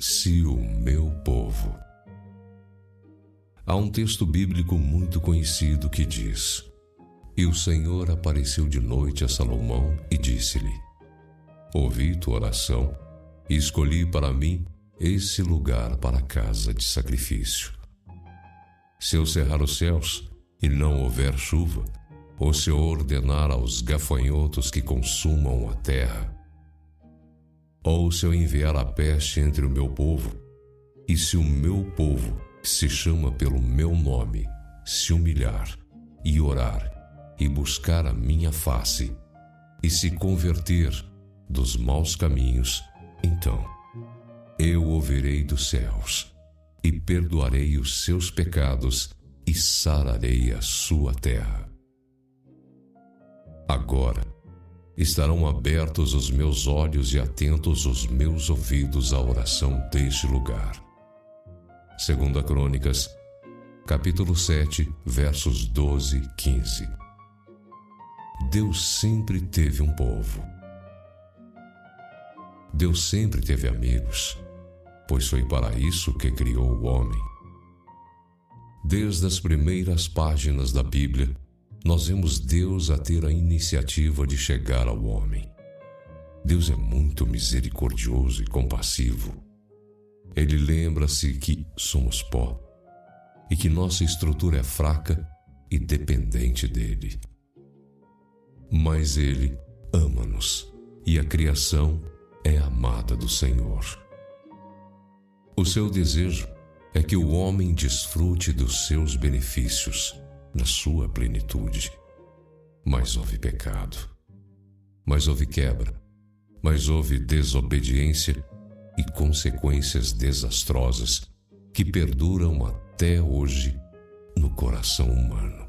Se o meu povo. Há um texto bíblico muito conhecido que diz: E o Senhor apareceu de noite a Salomão e disse-lhe: Ouvi tua oração e escolhi para mim esse lugar para a casa de sacrifício. Se eu cerrar os céus e não houver chuva, ou se eu ordenar aos gafanhotos que consumam a terra, ou se eu enviar a peste entre o meu povo, e se o meu povo, que se chama pelo meu nome, se humilhar e orar e buscar a minha face, e se converter dos maus caminhos, então eu ouvirei dos céus e perdoarei os seus pecados e sararei a sua terra. Agora estarão abertos os meus olhos e atentos os meus ouvidos à oração deste lugar. 2 Crônicas, capítulo 7, versos 12 e 15. Deus sempre teve um povo. Deus sempre teve amigos, pois foi para isso que criou o homem. Desde as primeiras páginas da Bíblia, nós vemos Deus a ter a iniciativa de chegar ao homem. Deus é muito misericordioso e compassivo. Ele lembra-se que somos pó e que nossa estrutura é fraca e dependente dele. Mas ele ama-nos e a criação é amada do Senhor. O seu desejo é que o homem desfrute dos seus benefícios na sua plenitude. Mas houve pecado, mas houve quebra, mas houve desobediência e consequências desastrosas que perduram até hoje no coração humano.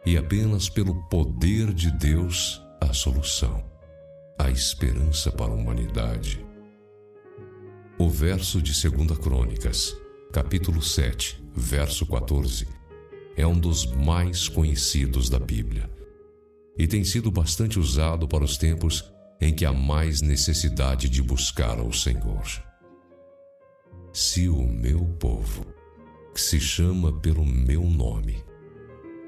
E apenas pelo poder de Deus há solução, há esperança para a humanidade. O verso de 2 Crônicas, capítulo 7, verso 14, é um dos mais conhecidos da Bíblia e tem sido bastante usado para os tempos em que há mais necessidade de buscar ao Senhor. Se o meu povo, que se chama pelo meu nome,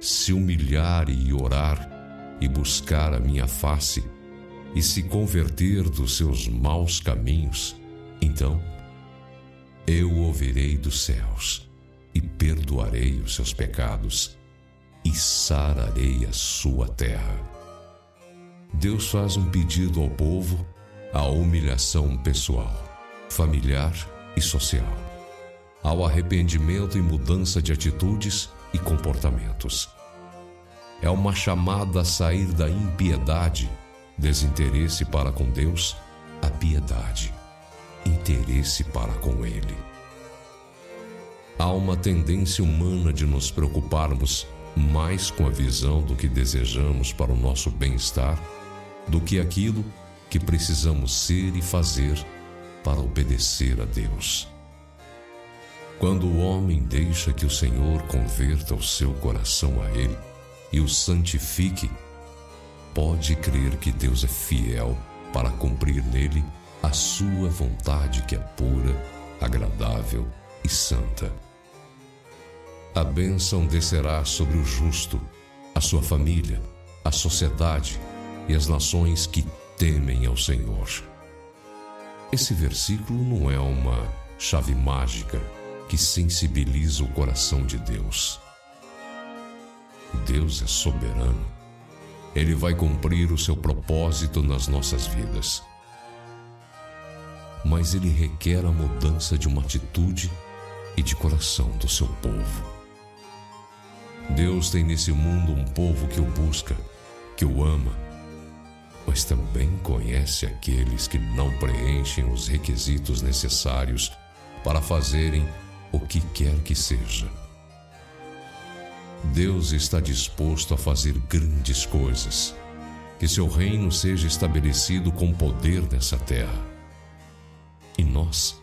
se humilhar e orar e buscar a minha face e se converter dos seus maus caminhos, então eu ouvirei dos céus e perdoarei os seus pecados e sararei a sua terra. Deus faz um pedido ao povo, à humilhação pessoal, familiar e social, ao arrependimento e mudança de atitudes e comportamentos. É uma chamada a sair da impiedade, desinteresse para com Deus, a piedade, interesse para com Ele. Há uma tendência humana de nos preocuparmos mais com a visão do que desejamos para o nosso bem-estar do que aquilo que precisamos ser e fazer para obedecer a Deus. Quando o homem deixa que o Senhor converta o seu coração a Ele e o santifique, pode crer que Deus é fiel para cumprir nele a sua vontade, que é pura, agradável e santa. A bênção descerá sobre o justo, a sua família, a sociedade e as nações que temem ao Senhor. Esse versículo não é uma chave mágica que sensibiliza o coração de Deus. Deus é soberano. Ele vai cumprir o seu propósito nas nossas vidas. Mas ele requer a mudança de uma atitude e de coração do seu povo. Deus tem nesse mundo um povo que o busca, que o ama, mas também conhece aqueles que não preenchem os requisitos necessários para fazerem o que quer que seja. Deus está disposto a fazer grandes coisas, que seu reino seja estabelecido com poder nessa terra. E nós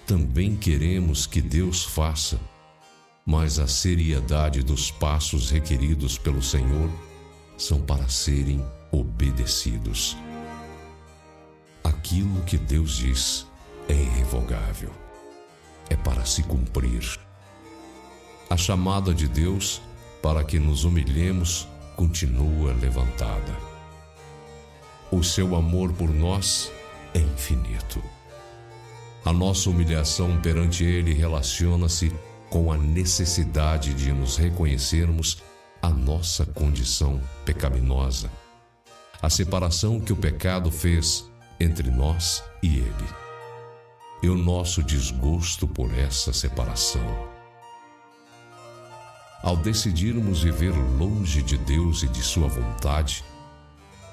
também queremos que Deus faça, mas a seriedade dos passos requeridos pelo Senhor são para serem obedecidos. Aquilo que Deus diz é irrevogável, é para se cumprir. A chamada de Deus para que nos humilhemos continua levantada. O seu amor por nós é infinito. A nossa humilhação perante Ele relaciona-se com a necessidade de nos reconhecermos a nossa condição pecaminosa, a separação que o pecado fez entre nós e Ele, e o nosso desgosto por essa separação. Ao decidirmos viver longe de Deus e de sua vontade,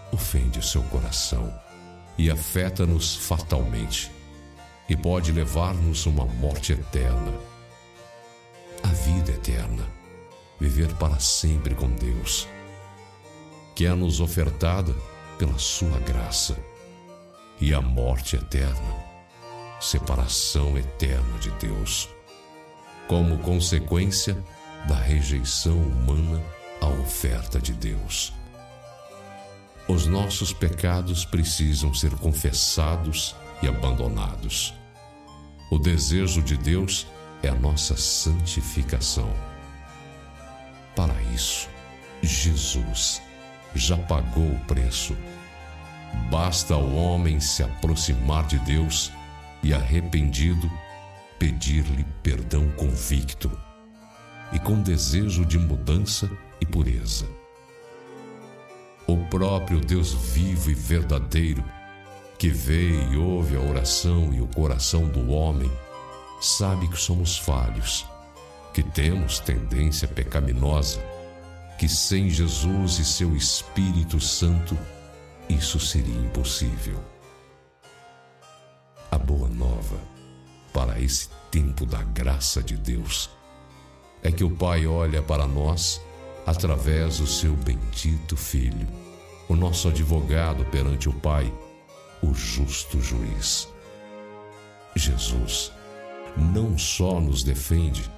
ofende o seu coração e afeta-nos fatalmente, e pode levar-nos a uma morte eterna. A vida eterna, viver para sempre com Deus, que é-nos ofertada pela sua graça, e a morte eterna, separação eterna de Deus, como consequência da rejeição humana à oferta de Deus. Os nossos pecados precisam ser confessados e abandonados. O desejo de Deus é a nossa santificação. Para isso, Jesus já pagou o preço. Basta ao homem se aproximar de Deus e, arrependido, pedir-lhe perdão convicto e com desejo de mudança e pureza. O próprio Deus vivo e verdadeiro, que vê e ouve a oração e o coração do homem, sabe que somos falhos, que temos tendência pecaminosa, que sem Jesus e seu Espírito Santo isso seria impossível. A boa nova para esse tempo da graça de Deus é que o Pai olha para nós através do seu bendito Filho, o nosso advogado perante o Pai, o justo juiz. Jesus não só nos defende,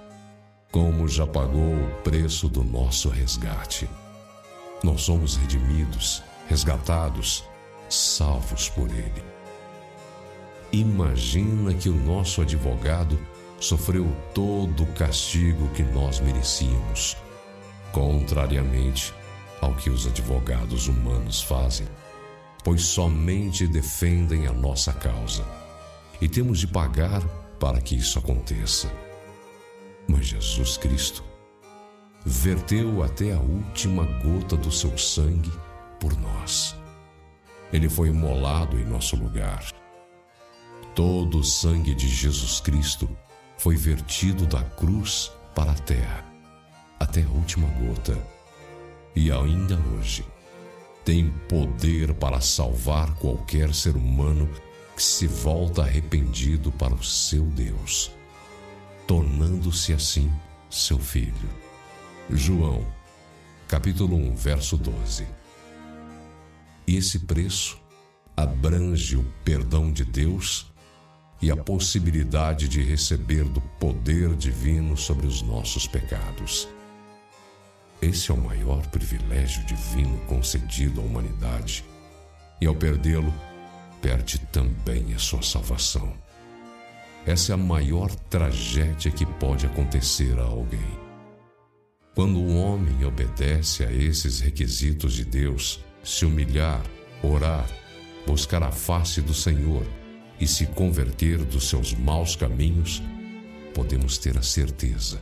como já pagou o preço do nosso resgate. Nós somos redimidos, resgatados, salvos por Ele. Imagina que o nosso advogado sofreu todo o castigo que nós merecíamos, contrariamente ao que os advogados humanos fazem, pois somente defendem a nossa causa, e temos de pagar para que isso aconteça. Mas Jesus Cristo verteu até a última gota do seu sangue por nós. Ele foi imolado em nosso lugar. Todo o sangue de Jesus Cristo foi vertido da cruz para a terra, até a última gota, e ainda hoje tem poder para salvar qualquer ser humano que se volta arrependido para o seu Deus, tornando-se assim seu filho. João, capítulo 1, verso 12. E esse preço abrange o perdão de Deus e a possibilidade de receber do poder divino sobre os nossos pecados. Esse é o maior privilégio divino concedido à humanidade, e ao perdê-lo, perde também a sua salvação. Essa é a maior tragédia que pode acontecer a alguém. Quando o homem obedece a esses requisitos de Deus, se humilhar, orar, buscar a face do Senhor e se converter dos seus maus caminhos, podemos ter a certeza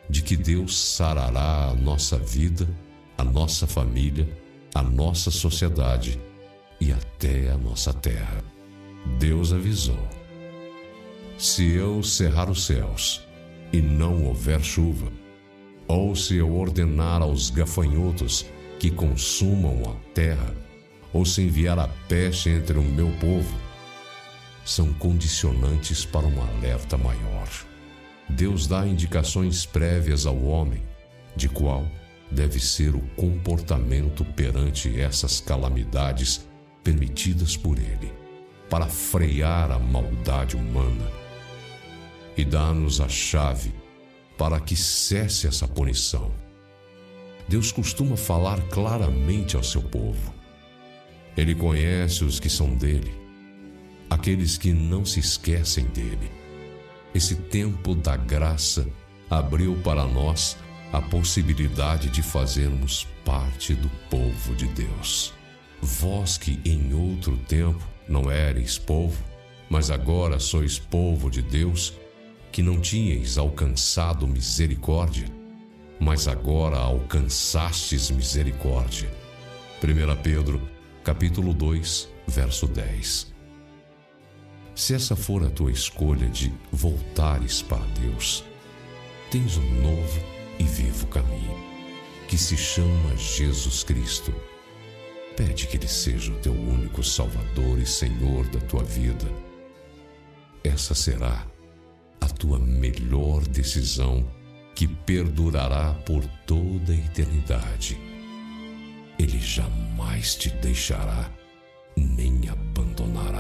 de que Deus sarará a nossa vida, a nossa família, a nossa sociedade e até a nossa terra. Deus avisou: se eu cerrar os céus e não houver chuva, ou se eu ordenar aos gafanhotos que consumam a terra, ou se enviar a peste entre o meu povo, são condicionantes para um alerta maior. Deus dá indicações prévias ao homem de qual deve ser o comportamento perante essas calamidades permitidas por Ele, para frear a maldade humana, e dá-nos a chave para que cesse essa punição. Deus costuma falar claramente ao seu povo. Ele conhece os que são dele, aqueles que não se esquecem dele. Esse tempo da graça abriu para nós a possibilidade de fazermos parte do povo de Deus. Vós que em outro tempo não éreis povo, mas agora sois povo de Deus, que não tinhais alcançado misericórdia, mas agora alcançastes misericórdia. 1 Pedro, capítulo 2, verso 10. Se essa for a tua escolha de voltares para Deus, tens um novo e vivo caminho, que se chama Jesus Cristo. Pede que Ele seja o teu único Salvador e Senhor da tua vida. Essa será a tua melhor decisão, que perdurará por toda a eternidade. Ele jamais te deixará nem abandonará.